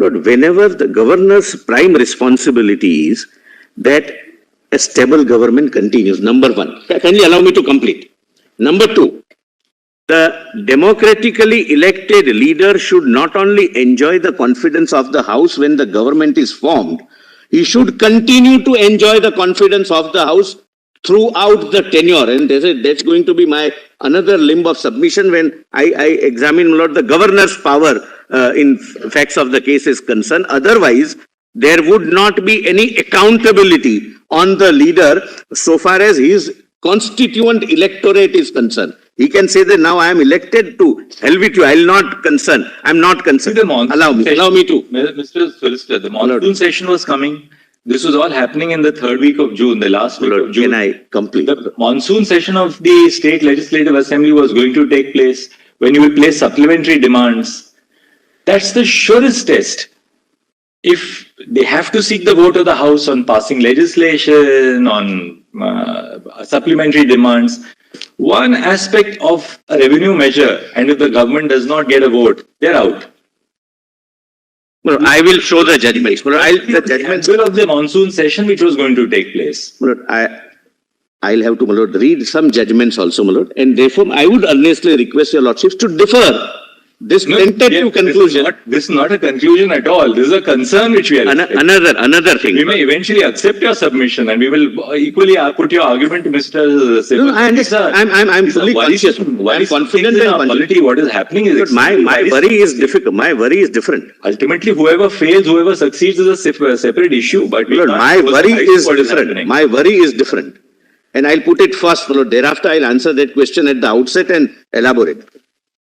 Lord, whenever the governor's prime responsibility is that a stable government continues, number one. Kindly allow me to complete. Number two, the democratically elected leader should not only enjoy the confidence of the House when the government is formed, he should continue to enjoy the confidence of the House throughout the tenure. And that's going to be my another limb of submission when I examine, Lord, the governor's power in facts of the case is concerned. Otherwise, there would not be any accountability on the leader so far as his constituent electorate is concerned. He can say that now I am elected to hell with you, I will not concern. I am not concerned. Allow me to. Mr. Solicitor, the monsoon session was coming. This was all happening in the third week of June, the last week of June. Can I complete? The monsoon session of the State Legislative Assembly was going to take place when you will place supplementary demands. That's the surest test. If they have to seek the vote of the House on passing legislation, on supplementary demands, one aspect of a revenue measure, and if the government does not get a vote, they're out. Well, I will show the judgments. Well, the judgments of the monsoon session which was going to take place. Well, I'll have to, my lord, read some judgments also, my lord, and therefore I would earnestly request your lordships to defer this tentative conclusion. This is not a conclusion at all. This is a concern which we are. Another thing. We may eventually accept your submission, and we will equally put your argument to Mr. Sibal. No, I understand. I'm fully conscious. I'm confident in polity. What is happening is my worry is difficult. My worry is different. Ultimately, whoever fails, whoever succeeds is a separate issue. But my worry is different. My worry is different, and I'll put it first. Thereafter, I'll answer that question at the outset and elaborate.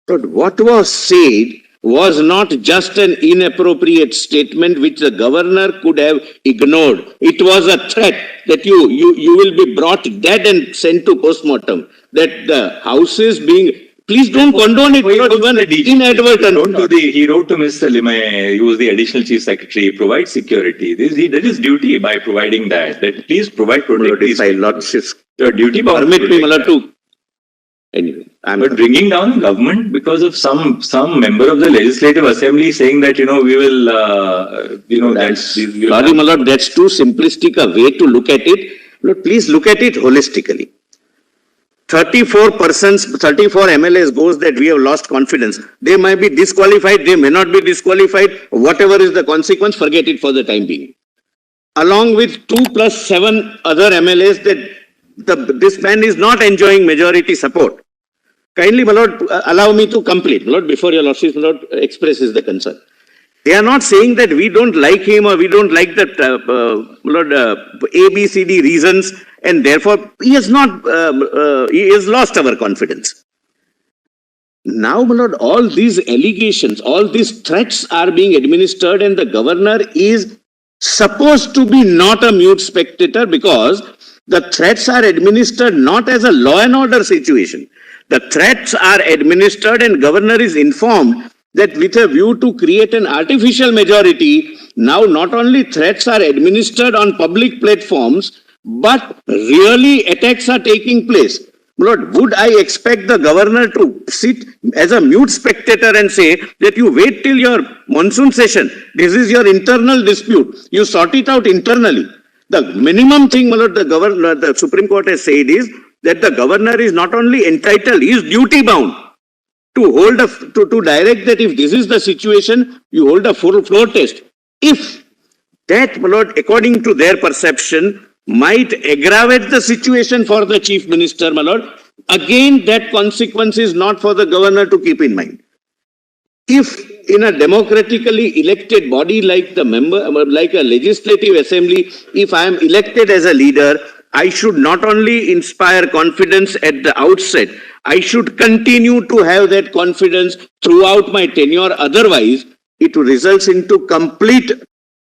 But what was said was not just an inappropriate statement which the governor could have ignored. It was a threat that you will be brought dead and sent to postmortem. That the house is being... Please don't condone it. Inadvertent. He wrote to Mr. Limay, who was the additional chief secretary, provide security. He did his duty by providing that. That please provide protection. Your duty permit me, Malad, to... Anyway, but bringing down government because of some member of the Legislative Assembly saying that, we will, sorry, my lord, that's too simplistic a way to look at it. Lord, please look at it holistically. 34 MLAs goes that we have lost confidence. They might be disqualified, they may not be disqualified. Whatever is the consequence, forget it for the time being. Along with 2 plus 7 other MLAs that this man is not enjoying majority support. Kindly, my lord, allow me to complete. My lord, before your lordship, my lord, expresses the concern. They are not saying that we don't like him or we don't like that, ABCD reasons, and therefore he has lost our confidence. Now, my lord, all these allegations, all these threats are being administered, and the governor is supposed to be not a mute spectator because the threats are administered not as a law and order situation. The threats are administered and governor is informed that with a view to create an artificial majority, now not only threats are administered on public platforms, but really attacks are taking place. Lord, would I expect the governor to sit as a mute spectator and say that you wait till your monsoon session, this is your internal dispute, you sort it out internally. The minimum thing, my lord, the Supreme Court has said is that the governor is not only entitled, he is duty bound to hold to direct that if this is the situation, you hold a full floor test. If that, my lord, according to their perception, might aggravate the situation for the chief minister, my lord, again that consequence is not for the governor to keep in mind. If in a democratically elected body like a legislative assembly, if I am elected as a leader, I should not only inspire confidence at the outset, I should continue to have that confidence throughout my tenure. Otherwise, it results into complete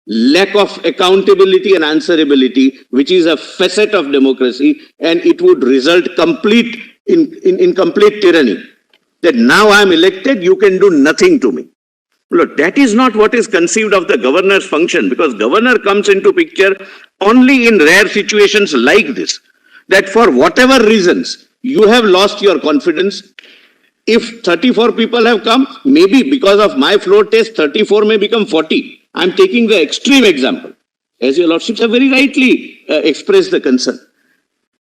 lack of accountability and answerability, which is a facet of democracy, and it would result in complete tyranny. That now I am elected, you can do nothing to me. Look, that is not what is conceived of the governor's function, because governor comes into picture only in rare situations like this, that for whatever reasons you have lost your confidence. if 34 people have come, maybe because of my floor test, 34 may become 40. I'm taking the extreme example. As your lordships have very rightly expressed the concern,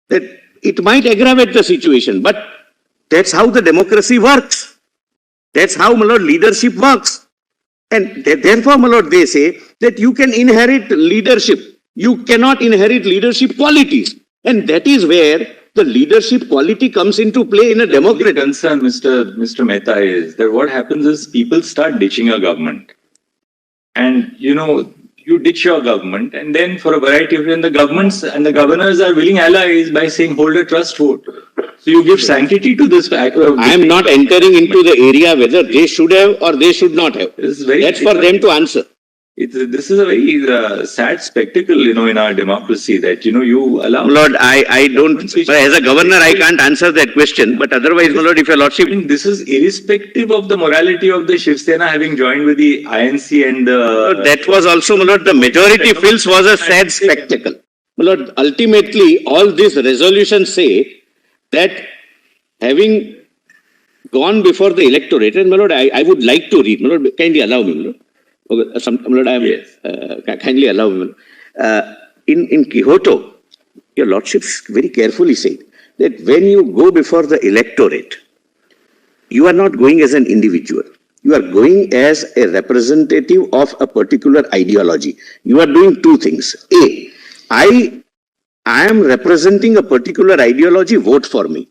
that it might aggravate the situation, but that's how the democracy works. That's how, my lord, leadership works. And therefore, my lord, they say that you can inherit leadership. You cannot inherit leadership qualities. And that is where the leadership quality comes into play in a democracy. The concern, Mr. Mehta, is that what happens is people start ditching your government. And, you ditch your government, and then for a variety of reasons, the governments and the governors are willing allies by saying hold a trust vote. So you give sanctity to this. I am not entering into the area whether they should have or they should not have. That's for them to answer. This is a very sad spectacle, in our democracy that, you allow... Lord, I don't... As a governor, I can't answer that question. But otherwise, my lord, if your lordship... This is irrespective of the morality of the Shiv Sena having joined with the INC and the... That was also, my lord, the majority feels was a sad spectacle. My lord, ultimately, all these resolutions say that having gone before the electorate, and my lord, I would like to read. My lord, kindly allow me, my lord. Okay, Lord, I am kindly allow me. In Quixote, your lordships very carefully said that when you go before the electorate, you are not going as an individual. You are going as a representative of a particular ideology. You are doing two things. A, I am representing a particular ideology, vote for me.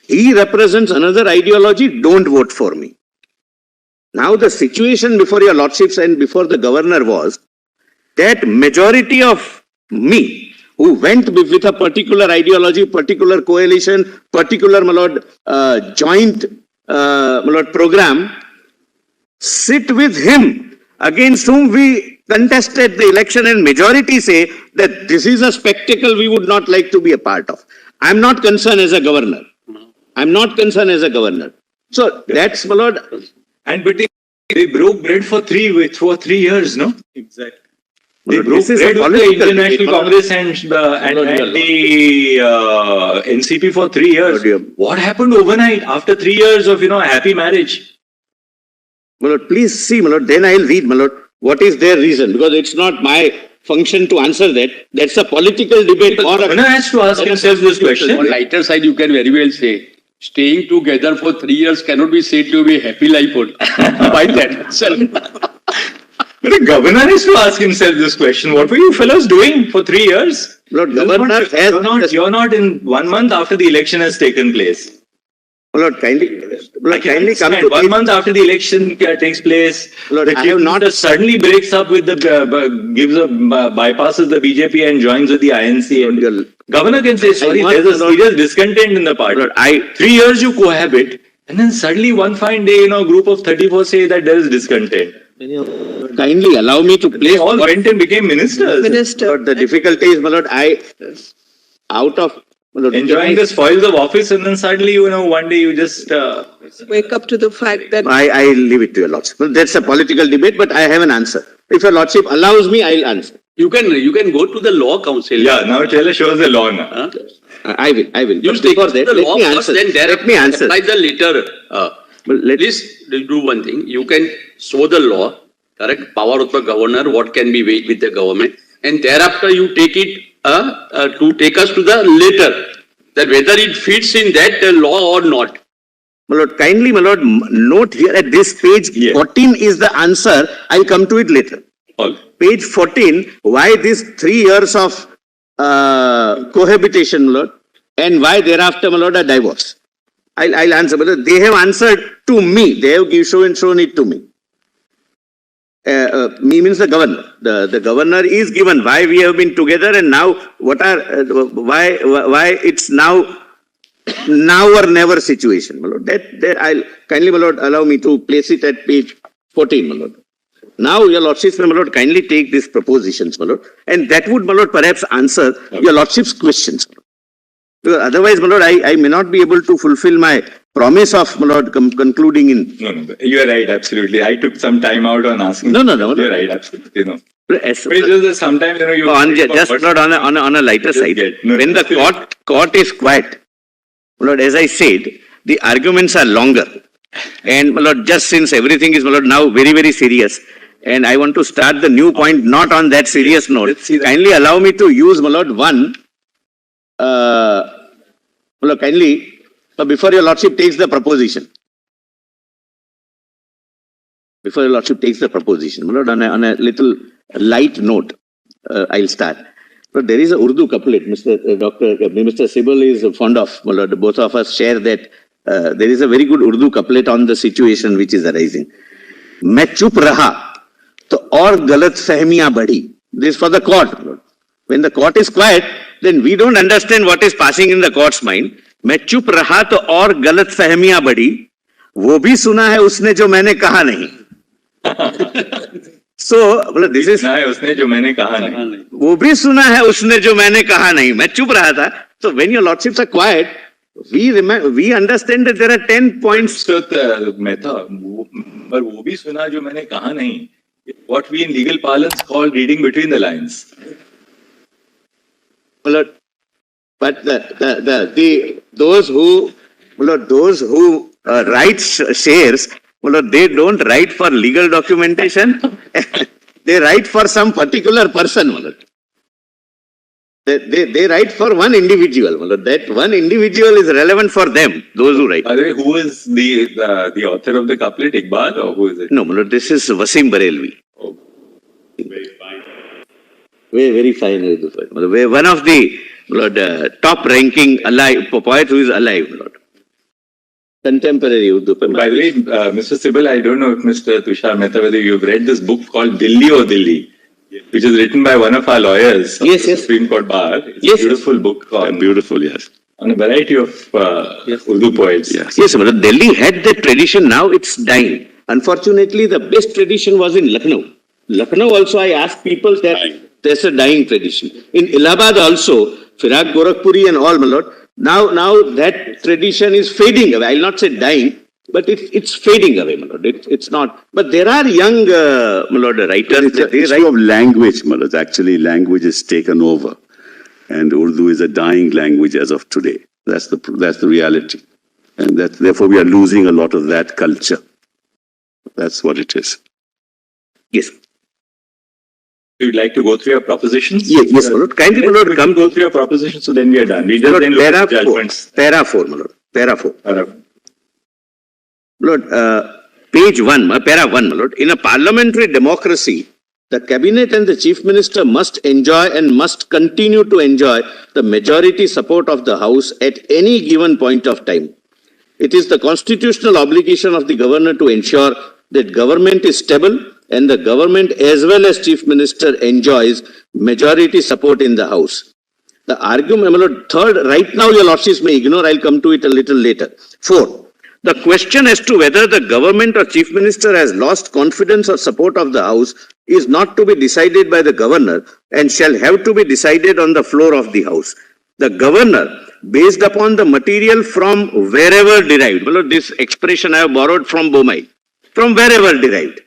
He represents another ideology, don't vote for me. Now the situation before your lordships and before the governor was that majority of me who went with a particular ideology, particular coalition, particular, my lord, joint, my lord, program, sit with him against whom we contested the election, and majority say that this is a spectacle we would not like to be a part of. I'm not concerned as a governor. I'm not concerned as a governor. So that's, my lord... But they broke bread for 3 years, no? Exactly. They broke bread with the Indian National Congress and the NCP for 3 years. What happened overnight after 3 years of, a happy marriage? My lord, please see, my lord, then I'll read, my lord, what is their reason, because it's not my function to answer that. That's a political debate. One has to ask himself this question. On lighter side, you can very well say, staying together for 3 years cannot be said to be a happy life by that itself. But the governor has to ask himself this question. What were you fellows doing for 3 years? Lord, governor you're not in 1 month after the election has taken place. Lord, kindly come to 1 month after the election takes place. Lord, the I have not suddenly breaks up with the bypasses the BJP and joins with the INC. And governor can say, sorry, there's a serious discontent in the party. Lord, 3 years you cohabit, and then suddenly one fine day, a group of 34 say that there is discontent. Kindly allow me to place. They all went and became ministers. Lord, the difficulty is, my lord, enjoying the spoils of office, and then suddenly, one day you just wake up to the fact that I leave it to your lordship. Well, that's a political debate, but I have an answer. If your lordship allows me, I'll answer. You can go to the law council. Yeah, now tell us, show us the law now. I will. You take it to the law first, then let me answer. Apply the letter. Please do one thing. You can show the law, correct, power of the governor, what can be weighed with the government, and thereafter you take it to take us to the letter, that whether it fits in that law or not. My lord, kindly, my lord, note here at this page 14 is the answer. I'll come to it later. Page 14, why these 3 years of cohabitation, my lord, and why thereafter, my lord, a divorce. I'll answer, but they have answered to me. They have shown it to me. Me means the governor. The governor is given why we have been together, and now why it's now or never situation, my lord. That I'll kindly, my lord, allow me to place it at page 14, my lord. Now, your lordships, my lord, kindly take these propositions, my lord, and that would, my lord, perhaps answer your lordship's questions. Because otherwise, my lord, I may not be able to fulfill my promise of, my lord, concluding in. No, you are right, absolutely. I took some time out on asking. No. You're right, absolutely. Sometimes, you just not on a lighter side. When the court is quiet, my lord, as I said, the arguments are longer. And, my lord, just since everything is, my lord, now very, very serious, and I want to start the new point not on that serious note, kindly allow me to use, my lord, one, my lord, kindly, before your lordship takes the proposition. Before your lordship takes the proposition, my lord, on a little light note, I'll start. But there is a Urdu couplet, Mr. Sibal is fond of, my lord, both of us share that. There is a very good Urdu couplet on the situation which is arising. मैं चुप रहा तो और गलत फहमियां बढ़ी. This for the court. When the court is quiet, then we don't understand what is passing in the court's mind. मैं चुप रहा तो और गलत फहमियां बढ़ी. वो भी सुना है उसने जो मैंने कहा नहीं. So this is उसने जो मैंने कहा नहीं. वो भी सुना है उसने जो मैंने कहा नहीं. मैं चुप रहा था. So when your lordships are quiet, we understand that there are 10 points. Mehta, पर वो भी सुना जो मैंने कहा नहीं. What we in legal parlance call reading between the lines. But those who write shares, they don't write for legal documentation. They write for some particular person. They write for one individual. That one individual is relevant for them, those who write. By the way, who is the author of the couplet, Iqbal, or who is it? No, this is Wasim Barelvi. Oh, very fine. Very fine. One of the top ranking alive poet who is alive. Contemporary Urdu. By the way, Mr. Sibal, I don't know if Mr. Tushar Mehta, whether you've read this book called Dilli O Dilli, which is written by one of our lawyers of the Supreme Court Bar. It's a beautiful book on, on a variety of Urdu poets. Yes, but Delhi had that tradition, now it's dying. Unfortunately, the best tradition was in Lucknow. Lucknow also, I ask people that there's a dying tradition. In Allahabad also, Firaq Gorakhpuri and all, my lord, now that tradition is fading away. I'll not say dying, but it's fading away, my lord. It's not. But there are young, my lord, writers. It's an issue of language, my lord. Actually, language is taken over. And Urdu is a dying language as of today. That's the reality. And therefore we are losing a lot of that culture. That's what it is. Yes. You'd like to go through your propositions? Yes, my lord. Kindly, my lord, come go through your propositions, so then we are done. We just then look at judgments. Para 4, my lord. Para 4. Lord, page 1, para 1, my lord. In a parliamentary democracy, the cabinet and the chief minister must enjoy and must continue to enjoy the majority support of the house at any given point of time. It is the constitutional obligation of the governor to ensure that government is stable and the government as well as chief minister enjoys majority support in the house. The argument, my lord, third, right now your lordships may ignore, I'll come to it a little later. 4. The question as to whether the government or chief minister has lost confidence or support of the house is not to be decided by the governor and shall have to be decided on the floor of the house. The governor, based upon the material from wherever derived, well, this expression I have borrowed from Bomai, from wherever derived,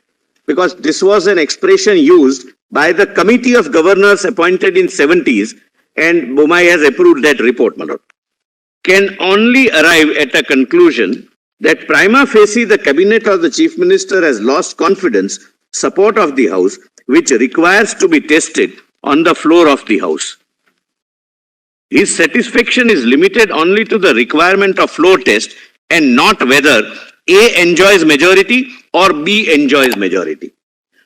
because this was an expression used by the committee of governors appointed in 70s and Bomai has approved that report, my lord, can only arrive at a conclusion that prima facie the cabinet or the chief minister has lost confidence, support of the house, which requires to be tested on the floor of the house. His satisfaction is limited only to the requirement of floor test and not whether A enjoys majority or B enjoys majority.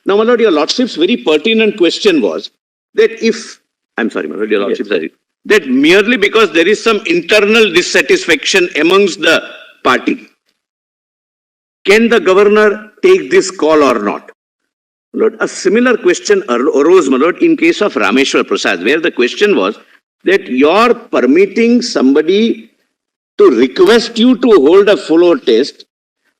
Now, my lord, your lordship's very pertinent question was that if, I'm sorry, my lord, your lordship, sorry, that merely because there is some internal dissatisfaction amongst the party, can the governor take this call or not? Lord, a similar question arose, my lord, in case of Rameshwar Prasad, where the question was that you're permitting somebody to request you to hold a floor test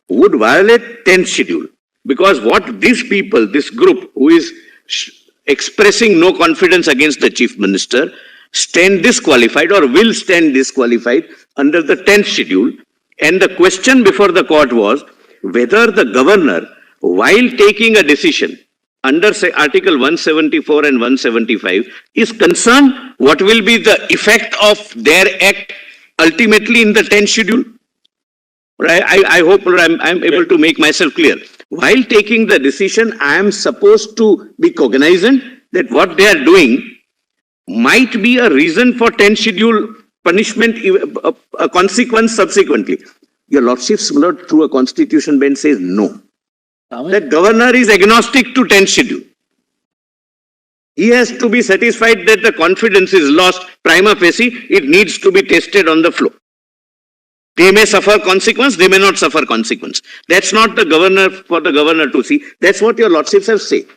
would violate 10th schedule. Because what these people, this group who is expressing no confidence against the chief minister, stand disqualified or will stand disqualified under the 10th schedule. And the question before the court was whether the governor, while taking a decision under say Article 174 and 175, is concerned what will be the effect of their act ultimately in the 10th schedule. I hope I'm able to make myself clear. While taking the decision, I am supposed to be cognizant that what they are doing might be a reason for 10 schedule punishment, a consequence subsequently. Your lordships, my lord, through a constitution bench says no. That governor is agnostic to 10 schedule. He has to be satisfied that the confidence is lost prima facie. It needs to be tested on the floor. They may suffer consequence, they may not suffer consequence. That's not the governor for the governor to see. That's what your lordships have said.